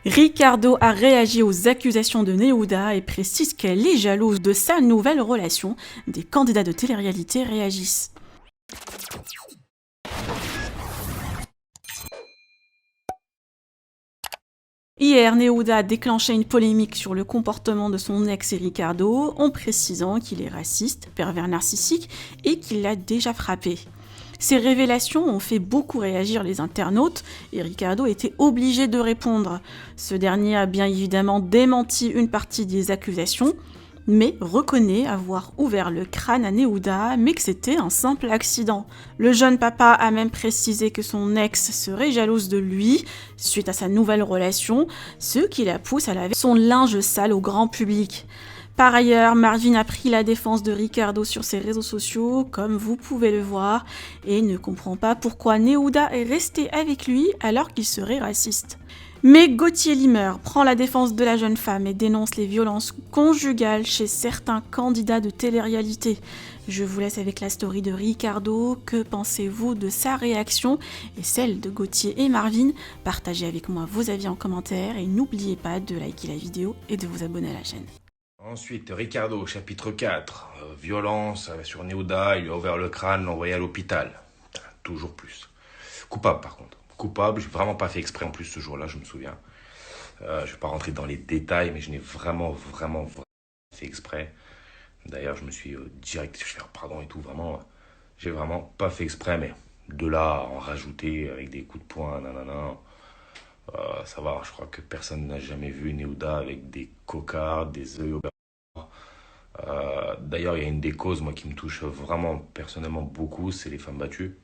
Ricardo a réagi aux accusations de Nehuda et précise qu'elle est jalouse de sa nouvelle relation. Des candidats de télé-réalité réagissent. Hier, Nehuda a déclenché une polémique sur le comportement de son ex Ricardo en précisant qu'il est raciste, pervers narcissique et qu'il l'a déjà frappé. Ces révélations ont fait beaucoup réagir les internautes et Ricardo était obligé de répondre. Ce dernier a bien évidemment démenti une partie des accusations, mais reconnaît avoir ouvert le crâne à Nehuda, mais que c'était un simple accident. Le jeune papa a même précisé que son ex serait jalouse de lui suite à sa nouvelle relation, ce qui la pousse à laver son linge sale au grand public. Par ailleurs, Marvin a pris la défense de Ricardo sur ses réseaux sociaux, comme vous pouvez le voir, et ne comprend pas pourquoi Nehuda est resté avec lui alors qu'il serait raciste. Mais Gauthier Limeur prend la défense de la jeune femme et dénonce les violences conjugales chez certains candidats de télé-réalité. Je vous laisse avec la story de Ricardo. Que pensez-vous de sa réaction et celle de Gauthier et Marvin? Partagez avec moi vos avis en commentaire et n'oubliez pas de liker la vidéo et de vous abonner à la chaîne. Ensuite, Ricardo, chapitre 4. Violence sur Nehuda, il lui a ouvert le crâne, l'a envoyé à l'hôpital. Toujours plus. Coupable, par contre. Coupable, je n'ai vraiment pas fait exprès en plus ce jour-là, je me souviens. Je ne vais pas rentrer dans les détails, mais je n'ai vraiment fait exprès. D'ailleurs, je me suis direct, je fais pardon et tout, vraiment, j'ai vraiment pas fait exprès, mais de là à en rajouter avec des coups de poing, nanana. Ça va, je crois que personne n'a jamais vu Nehuda avec des cocards, des œils au beurre. D'ailleurs, il y a une des causes moi, qui me touche vraiment personnellement beaucoup, c'est les femmes battues.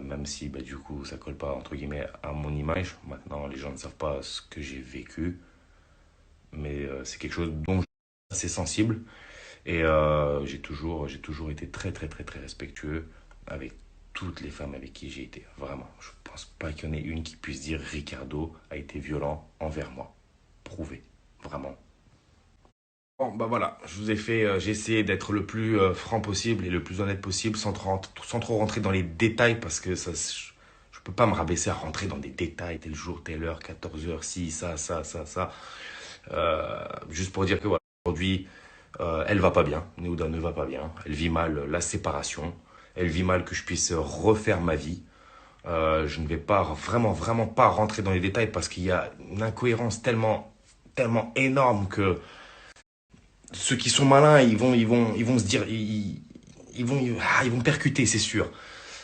Même si du coup ça colle pas entre guillemets à mon image. Maintenant, les gens ne savent pas ce que j'ai vécu. Mais c'est quelque chose dont je suis assez sensible. Et j'ai toujours été très respectueux avec toutes les femmes avec qui j'ai été. Vraiment, je pense pas qu'il y en ait une qui puisse dire Ricardo a été violent envers moi. Prouvé, vraiment. Bon, bah voilà, je vous ai fait, j'ai essayé d'être le plus franc possible et le plus honnête possible sans trop rentrer dans les détails parce que ça, je peux pas me rabaisser à rentrer dans des détails, tel jour, telle heure, 14h, si, ça. Juste pour dire que voilà, aujourd'hui, elle va pas bien, Nehuda ne va pas bien, elle vit mal la séparation, elle vit mal que je puisse refaire ma vie. Je ne vais pas vraiment pas rentrer dans les détails parce qu'il y a une incohérence tellement énorme que ceux qui sont malins, ils vont se dire, ils vont percuter, c'est sûr.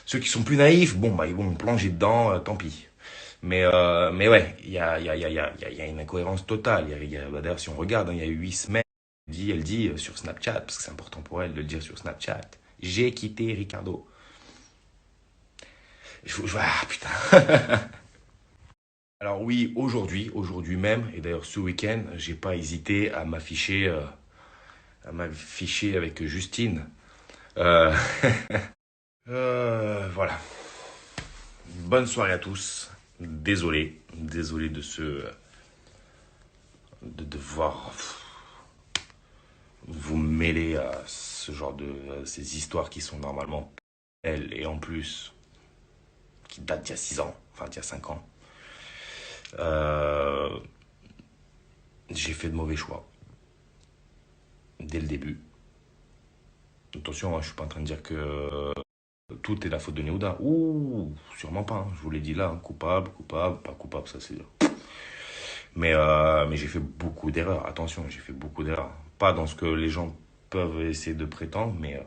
Ceux qui sont plus naïfs, bon ils vont me plonger dedans, tant pis. Mais ouais, il y a une incohérence totale. D'ailleurs, si on regarde, il y a 8 semaines, elle dit sur Snapchat, parce que c'est important pour elle de le dire sur Snapchat, j'ai quitté Ricardo. Putain. Alors oui, aujourd'hui même, et d'ailleurs ce week-end, j'ai pas hésité à m'afficher avec Justine. Voilà. Bonne soirée à tous. Désolé de devoir vous mêler à ce genre de ces histoires qui sont normalement elles et en plus qui datent d'il y a 6 ans, enfin d'il y a 5 ans. J'ai fait de mauvais choix dès le début. Attention, je suis pas en train de dire que tout est la faute de Nehuda. Ouh, sûrement pas. Je vous l'ai dit là, coupable, pas coupable, ça c'est. Mais j'ai fait beaucoup d'erreurs. Attention, j'ai fait beaucoup d'erreurs. Pas dans ce que les gens peuvent essayer de prétendre, mais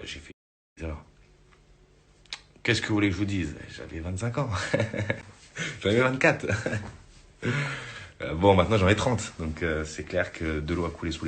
j'ai fait des erreurs. Qu'est-ce que vous voulez que je vous dise? J'avais 25 ans. J'avais 24. Bon, maintenant j'en ai 30. Donc c'est clair que de l'eau a coulé sous les